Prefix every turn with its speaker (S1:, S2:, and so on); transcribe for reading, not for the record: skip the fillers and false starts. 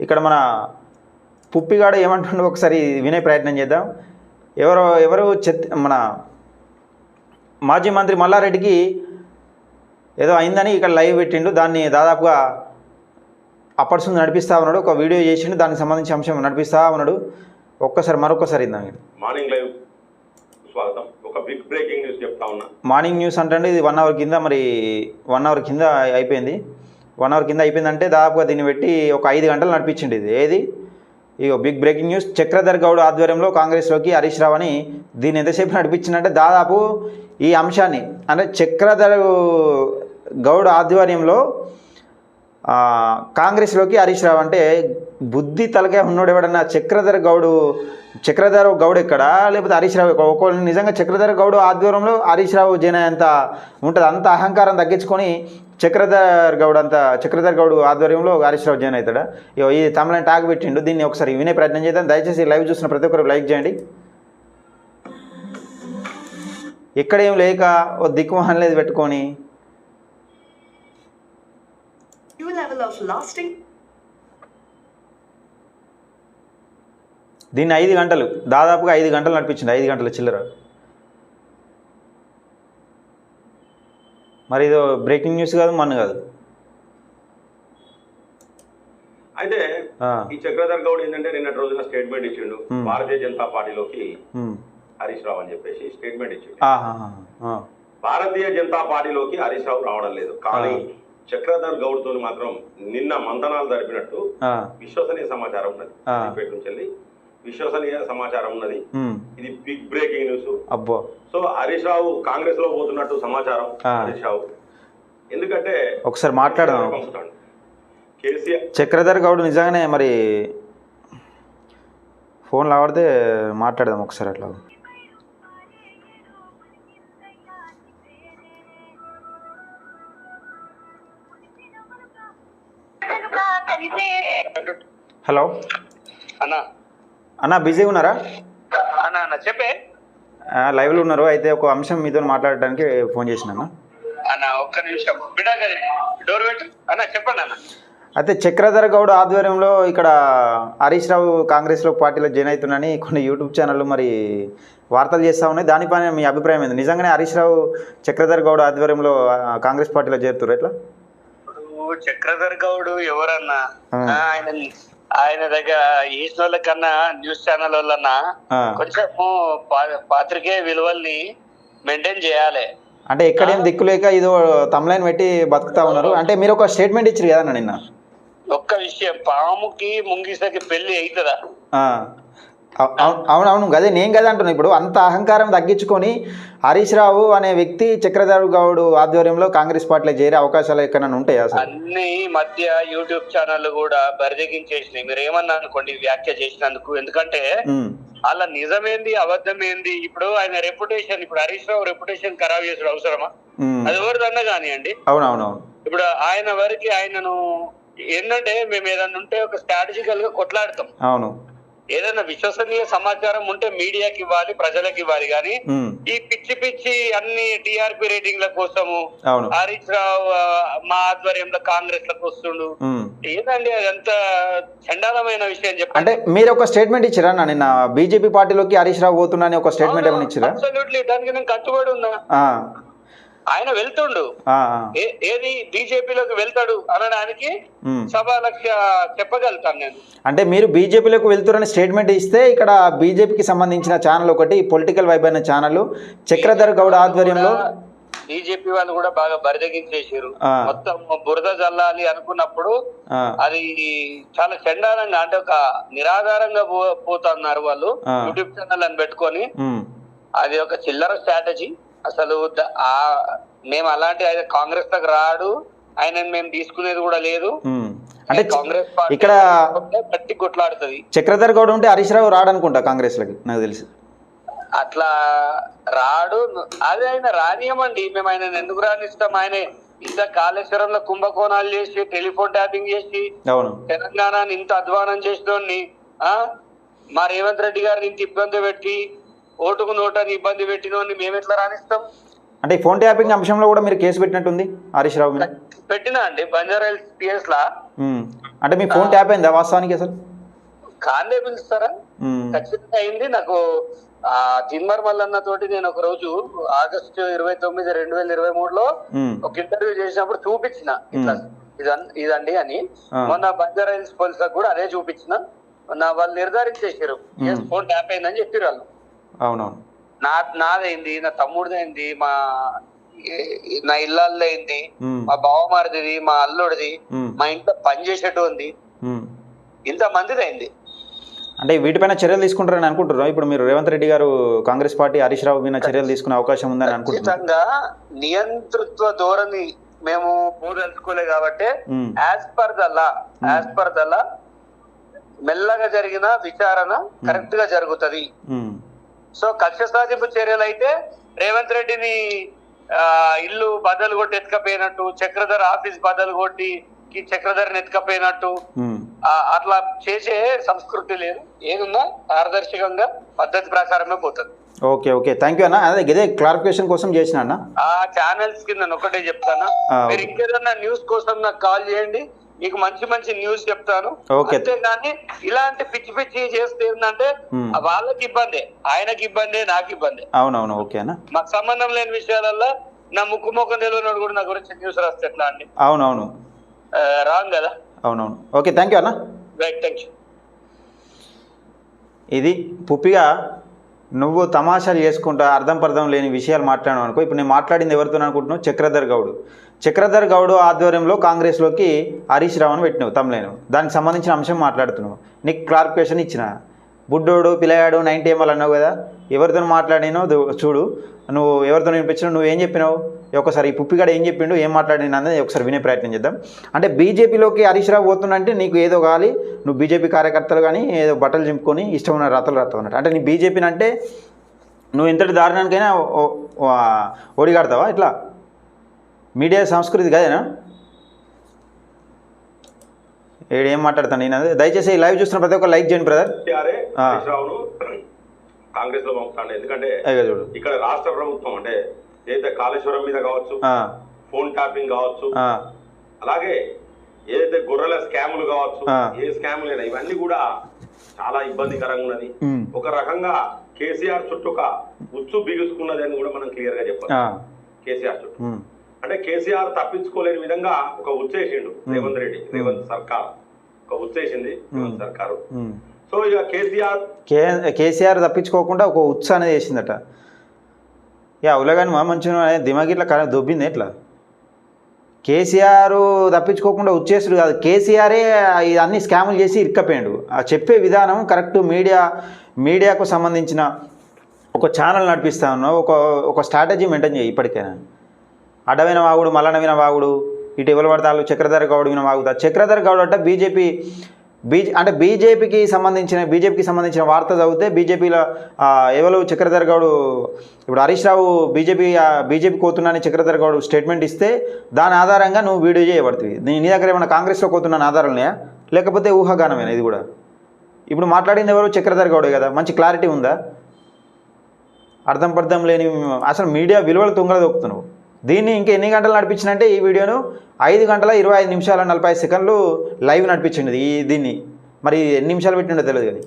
S1: ఇక్కడ మన పుప్పిగాడ ఏమంటుండో ఒకసారి వినే ప్రయత్నం చేద్దాం. ఎవరు మన మాజీ మంత్రి మల్లారెడ్డికి ఏదో అయిందని ఇక్కడ లైవ్ పెట్టిండు. దాన్ని దాదాపుగా అప్పటిసుంది నడిపిస్తూ ఉన్నాడు. ఒక వీడియో చేసిండు, దానికి సంబంధించిన అంశం నడిపిస్తూ ఉన్నాడు. మరొకసారి ఇందాం.
S2: మార్నింగ్ లైవ్ స్వాగతం. ఒక బిగ్ బ్రేకింగ్ న్యూస్ చెప్తా ఉన్నా.
S1: మార్నింగ్ న్యూస్ అంటే ఇది 1 అవర్ కింద, మరి 1 అవర్ కింద అయిపోయింది. 1 అవర్ కింద అయిపోయిందంటే దాదాపుగా దీన్ని పెట్టి ఒక 5 గంటలు నడిపించింది. ఇది ఏది ఇగో big breaking news. Chakradhar Goud ఆధ్వర్యంలో కాంగ్రెస్లోకి హరీష్ రావు అని దీన్ని ఎంతసేపు నడిపించిందంటే దాదాపు ఈ అంశాన్ని అంటే చక్రధర్ గౌడ్ ఆధ్వర్యంలో కాంగ్రెస్లోకి హరీష్ రావు అంటే బుద్ధి తలకే ఉన్నోడు ఎవడన్నా చక్రధర్ గౌడ్ ఎక్కడా లేకపోతే హరీష్ రావు ఒకళ్ళు నిజంగా చక్రధర్ గౌడ్ ఆధ్వర్యంలో హరీష్ రావు జైన్ అంత ఉంటుంది. అంత అహంకారం తగ్గించుకొని చక్రధర్ గౌడ్ ఆధ్వర్యంలో హరీష్ రావు జైన్ అవుతాడా? ఈ తమిళ ట్యాగ్ పెట్టిండు. దీన్ని ఒకసారి వినే ప్రయత్నం చేద్దాం. దయచేసి లైవ్ చూసిన ప్రతి ఒక్కరు లైక్ చేయండి. ఎక్కడేం లేక ఓ దిక్కుమహన్ లేదు పెట్టుకొని దీన్ని 5 గంటలు దాదాపుగా 5 గంటలు నడిపించింది. 5 గంటల చిల్లర. మరి ఇది బ్రేకింగ్ న్యూస్ కాదు, మన కాదు.
S2: అయితే ఈ చక్రధర్ గౌడ్ ఏంటంటే నిన్నటి రోజున స్టేట్మెంట్ ఇచ్చిండు. భారతీయ జనతా పార్టీలోకి హరీష్ రావు అని చెప్పేసి స్టేట్మెంట్ ఇచ్చిండు. భారతీయ జనతా పార్టీలోకి హరీష్ రావు రావడం లేదు, కానీ చక్రధర్ గౌడ్ తో మాత్రం నిన్న మంతనాలు జరిపినట్టు విశ్వసనీయ సమాచారం ఉన్నది. పేట నుంచి వెళ్ళి విశ్వసనీయ సమాచారం ఉన్నది. ఇది బిగ్ బ్రేకింగ్ న్యూస్.
S1: అబ్బో.
S2: సో హరీష్ రావు కాంగ్రెస్ లో పోతున్నట్టు సమాచారం. హరీష్ రావు ఎందుకంటే
S1: ఒకసారి మాట్లాడదాం.
S2: కేసీఆర్
S1: చక్రధర్ గౌడ్ నిజంగానే మరి ఫోన్ లావాడితే మాట్లాడదాం ఒకసారి అట్లా. హలో అన్నా, బిజీగా ఉన్నారా?
S3: చెప్పే
S1: లైవ్లో ఉన్నారు. అయితే ఒక అంశం మీతో మాట్లాడడానికి ఫోన్ చేసిన
S3: అన్న. ఒక్క నిమిషం డోర్ పెట్టు అన్న. చెప్పండి అన్న.
S1: అయితే చక్రధర్ గౌడ్ ఆధ్వర్యంలో ఇక్కడ హరీష్ రావు కాంగ్రెస్లో పార్టీలో జాయిన్ అవుతున్నాయని కొన్ని యూట్యూబ్ ఛానళ్ళు మరి వార్తలు చేస్తూ ఉన్నాయి. దానిపైన మీ అభిప్రాయం ఏంది? నిజంగానే హరీష్ రావు చక్రధర్ గౌడ్ ఆధ్వర్యంలో కాంగ్రెస్ పార్టీలో చేరుతున్నారు ఎట్లా?
S3: చక్రధర్ గౌడ్ ఎవరన్నా ఆయన దగ్గర ఈస్ట్ వాళ్ళ కన్నా న్యూస్ ఛానల్ వాళ్ళన్నా కొంచెం పాత్రికేయ విలువల్ని మెయింటైన్ చేయాలి.
S1: అంటే ఎక్కడేం దిక్కులేక ఇదో తమ్లైన్ పెట్టి బతుకుతా ఉన్నారు. అంటే మీరు ఒక స్టేట్మెంట్ ఇచ్చారు కదా నిన్న.
S3: ఒక్క విషయం, పాముకి ముంగిసకి పెళ్లి అవుతుందా?
S1: అవునవును, అదే నేను కదా అంటున్నా. ఇప్పుడు అంత అహంకారం తగ్గించుకొని హరీష్ రావు అనే వ్యక్తి చక్రధర్ గౌడ్ ఆధ్వర్యంలో కాంగ్రెస్ పార్టీలో చేరే అవకాశాలు ఎక్కడైనా ఉంటాయా?
S3: అన్ని మధ్య యూట్యూబ్ ఛానల్ కూడా బరిదెగించేసినాయి. మీరు ఏమన్నా అనుకోండి వ్యాఖ్య చేసినందుకు. ఎందుకంటే వాళ్ళ నిజమేంది అబద్ధమేంది, ఇప్పుడు ఆయన రెప్యుటేషన్, ఇప్పుడు హరీష్ రావు రెప్యుటేషన్ ఖరాబ్ చేసుడు అవసరమా? అది ఎవరిదన్నా కానివ్వండి.
S1: అవునవునవును.
S3: ఇప్పుడు ఆయన వరకు ఆయనను ఏంటంటే మేము ఏదన్నా ఉంటే ఒక స్ట్రాటజికల్ గా కొట్లాడతాం.
S1: అవును.
S3: ఏదైనా విశ్వసనీయ సమాచారం ఉంటే మీడియాకి ఇవ్వాలి, ప్రజలకు ఇవ్వాలి. కానీ ఈ పిచ్చి అన్ని టీఆర్పీ రేటింగ్ల కోసము హరీష్ రావు మా ఆధ్వర్యంలో కాంగ్రెస్ లకు వస్తుండు. ఏదండి అదంతా చండాలమైన విషయం చెప్పండి.
S1: అంటే మీరు ఒక స్టేట్మెంట్ ఇచ్చిరా నిన్న బీజేపీ పార్టీలోకి హరీష్ రావు పోతున్నా అని ఒక స్టేట్మెంట్ ఏమైనా ఇచ్చిరా?
S3: అబ్సల్యూట్లీ, దానికి నేను కట్టుబడి ఉన్నా. ఆయన వెళ్తుండు, ఏది బీజేపీలోకి వెళ్తాడు అనడానికి సభాలక్ష చెప్పగలుగుతాను నేను.
S1: అంటే మీరు బీజేపీలోకి వెళ్తారని స్టేట్మెంట్ ఇస్తే ఇక్కడ బీజేపీకి సంబంధించిన ఛానల్ ఒకటి పొలిటికల్ వైబ్ అయిన ఛానల్ చక్రధర్ గౌడ్ ఆధ్వర్యంలో
S3: బీజేపీ వాళ్ళు కూడా బాగా బరిదెగించేసారు. మొత్తం బురద జల్లాలి అనుకున్నప్పుడు అది చాలా చండాలంగా, అంటే ఒక నిరాధారంగా పోతున్నారు వాళ్ళు యూట్యూబ్ ఛానల్ అని పెట్టుకొని. అది ఒక చిల్లర స్ట్రాటజీ. అసలు మేము అలాంటి ఆయన కాంగ్రెస్ దగ్గర రాడు, ఆయన మేము తీసుకునేది కూడా లేదు.
S1: అంటే
S3: కాంగ్రెస్ పార్టీ
S1: ఇక్కడ
S3: గట్టి కొట్లాడుతుంది.
S1: చక్రధర్ గౌడ్ ఉంటే హరీష్ రావు రాడనుకుంటా కాంగ్రెస్ లకి, నాకు తెలిసి.
S3: అట్లా రాడు, అదే ఆయన రానియమండి. మేము ఆయన ఎందుకు రానిస్తాం? ఆయన ఇంత కాళేశ్వరంలో కుంభకోణాలు చేసి, టెలిఫోన్ ట్యాపింగ్ చేసి, తెలంగాణని ఇంత అధ్వానం చేసినోడిని, మా రేవంత్ రెడ్డి గారిని ఇంత ఇబ్బంది పెట్టి, ఓటుకు నోటని ఇబ్బంది పెట్టినోడిని మేము ఎట్లా రాణిస్తాం?
S1: అంటే ఫోన్ ట్యాపింగ్ అంశంలో కూడా మీరు కేసు పెట్టినట్టుంది హరీష్ రావు మీద.
S3: పెట్టినా అండి బంజారాహిల్స్ పిఎస్ లా.
S1: అంటే మీ ఫోన్ ట్యాప్ అయిందా వాస్తవానికి అసలు?
S3: కాందే పిలుస్తారా? ఖచ్చితంగా అయింది. నాకు జిన్మర్ మల్లన్న తోటి నేను ఒక రోజు ఆగస్టు 29, 2023లో ఒక ఇంటర్వ్యూ చేసినప్పుడు చూపించిన ఇట్లా ఇదండి అని. మొన్న బంజారాహిల్స్ పోలీసులకు కూడా అదే చూపించిన. వాళ్ళు నిర్ధారించేసారు ఫోన్ ట్యాప్ అయిందని చెప్పారు వాళ్ళు.
S1: అవునవును.
S3: నాదైంది, నా తమ్ముడిదైంది, నా ఇళ్ళల్లో అయింది, మా బావమారిది, మా అల్లుడిది, మా ఇంట్లో పనిచేసేట్టు ఉంది, ఇంతమందిది అయింది.
S1: అంటే వీటిపైన చర్యలు తీసుకుంటారని అనుకుంటున్నారు ఇప్పుడు మీరు? రేవంత్ రెడ్డి గారు కాంగ్రెస్ పార్టీ హరీష్ రావు మీద చర్యలు తీసుకునే అవకాశం ఉందని అనుకుంటున్నారు?
S3: ఖచ్చితంగా నియంతృత్వ ధోరణి మేము తెలుసుకోలే కాబట్టి యాజ్ పర్ ద లా మెల్లగా జరిగిన విచారణ కరెక్ట్ గా జరుగుతుంది. సో కక్ష సాధింపు చర్యలు అయితే రేవంత్ రెడ్డిని ఇల్లు బద్దలు కొట్టి ఎత్తుకపోయినట్టు, చక్రధర్ ఆఫీస్ బద్దలు కొట్టి చక్రధర్ని ఎత్తుకపోయినట్టు అట్లా చేసే సంస్కృతి లేదు. ఏదున్నా పారదర్శకంగా పద్ధతి ప్రకారమే పోతుంది.
S1: ఓకే ఓకే, థ్యాంక్ యూ అన్న. అదే ఇదే క్లారిఫికేషన్ కోసం చేసిన అన్న.
S3: ఆ ఛానల్స్ కింద ఒకటే చెప్తాను, మీరు ఇంకేదన్నా న్యూస్ కోసం నాకు కాల్ చేయండి, మీకు మంచి మంచి న్యూస్ చెప్తాను. అంతేగాని ఇలాంటి పిచ్చి పిచ్చి చేస్తే ఏంటంటే వాళ్ళకి ఇబ్బంది, ఆయనకి ఇబ్బంది, నాకు ఇబ్బంది.
S1: అవునవును. ఓకే అన్న.
S3: మాకు సంబంధం లేని విషయాలలో నా ముఖం తెలియనోడు కూడా నా గురించి న్యూస్ రాస్తే ఎట్లా అండి?
S1: అవునవును,
S3: రాంగ్ కదా.
S1: అవునవును. ఓకే, థ్యాంక్ యూ అన్న.
S3: Right, thank you.
S1: ఇది పుప్పిగా నువ్వు తమాషాలు చేసుకుంటా అర్థం పర్థం లేని విషయాలు మాట్లాడడం అనుకో. ఇప్పుడు నేను మాట్లాడింది ఎవరితో అనుకుంటున్నావు? చక్రధర్ గౌడ్ ఆధ్వర్యంలో కాంగ్రెస్లోకి హరీష్ రావును పెట్టినావు తమ్ములేను. దానికి సంబంధించిన అంశం మాట్లాడుతున్నావు. నీకు క్లారిఫికేషన్ ఇచ్చిన. బుడ్డోడు పిల్లగాడు 90 ఎంఎల్ అన్నావు కదా, ఎవరితో మాట్లాడినో చూడు. నువ్వు ఎవరితో వినిపించినావు, నువ్వు ఏం చెప్పినావు? ఒకసారి ఈ పుప్పిగాడు ఏం చెప్పిండు, ఏం మాట్లాడినా అనేది ఒకసారి వినే ప్రయత్నం చేద్దాం. అంటే బీజేపీలోకి హరీష్ రావు పోతుందంటే నీకు ఏదో కావాలి, నువ్వు బీజేపీ కార్యకర్తలు కానీ ఏదో బట్టలు చింపుకొని ఇష్టం ఉన్న రాతలు రాస్తావు అన్నట్టు. అంటే నీ బీజేపీని అంటే నువ్వు ఎంతటి దారుణానికైనా ఓడిగాడతావా? ఇట్లా మీడియా సంస్కృతి కదేనా? ఏం మాట్లాడతాను నేను. అదే దయచేసి లైవ్ చూస్తున్న ప్రతి ఒక్క లైక్ చేయండి బ్రదర్.
S2: కాంగ్రెస్ లో పంపుతాను. ఎందుకంటే ఇక్కడ రాష్ట్ర ప్రభుత్వం అంటే ఏదైతే కాళేశ్వరం మీద కావచ్చు, ఫోన్ ట్యాపింగ్ కావచ్చు, అలాగే ఏదైతే గొర్రెల స్కాములు కావచ్చు, ఏ స్కాములు అయినా ఇవన్నీ కూడా చాలా ఇబ్బందికరంగా ఉన్నది. ఒక రకంగా కేసీఆర్ చుట్టూ ఒక ఉచ్చు బిగుసుకున్నది అని కూడా మనం క్లియర్ గా చెప్పాలి. కేసీఆర్ చుట్టూ అంటే కేసీఆర్ తప్పించుకోలేని విధంగా ఒక ఉచ్చేసిండు రేవంత్ సర్కార్ ఒక ఉచ్చేసింది రేవంత్ సర్కారు. సో ఇక
S1: కేసీఆర్ తప్పించుకోకుండా ఒక ఉత్స అనేది వేసిందట. ఉలగాని మంచిగా దిమాగ్ ఇట్లా దొబ్బింది. ఎట్లా కేసీఆర్ తప్పించుకోకుండా వచ్చేసుడు కాదు, కేసీఆరే అన్ని స్కాములు చేసి ఇరుక్కపోయాడు. ఆ చెప్పే విధానం కరెక్ట్. మీడియాకు సంబంధించిన ఒక ఛానల్ నడిపిస్తా ఉన్నావు, ఒక స్ట్రాటజీ మెయింటైన్ చేయి. ఇప్పటికైనా అడ్డమైన వాగుడు, మల్లనవిన వాగుడు, ఇటు ఎవరు పడతారు, చక్రధర్ గౌడ్ విన వాగుతా. చక్రధర్ గౌడ్ అంటే బీజేపీకి సంబంధించిన వార్త చదివితే బీజేపీలో ఎవరు చక్రధర్ గౌడ్ ఇప్పుడు హరీష్ రావు బీజేపీ కోతున్నానని చక్రధర్ గౌడ్ స్టేట్మెంట్ ఇస్తే దాని ఆధారంగా నువ్వు వీడియో చేయబడుతుంది. నీ దగ్గర ఏమైనా కాంగ్రెస్లో కోతున్నాను ఆధారాలున్నాయా, లేకపోతే ఊహాగానమేనా? ఇది కూడా ఇప్పుడు మాట్లాడింది ఎవరు? చక్రధర్ గౌడే కదా. మంచి క్లారిటీ ఉందా? అర్థం లేని అసలు మీడియా విలువలు తుంగలు దొక్కుతున్నావు. దీన్ని ఇంకా ఎన్ని గంటలు నడిపించినంటే ఈ వీడియోను 5 గంటల 25 నిమిషాల 45 సెకండ్లు లైవ్ నడిపించింది. దీన్ని మరి ఎన్ని నిమిషాలు పెట్టిండో తెలియదు కానీ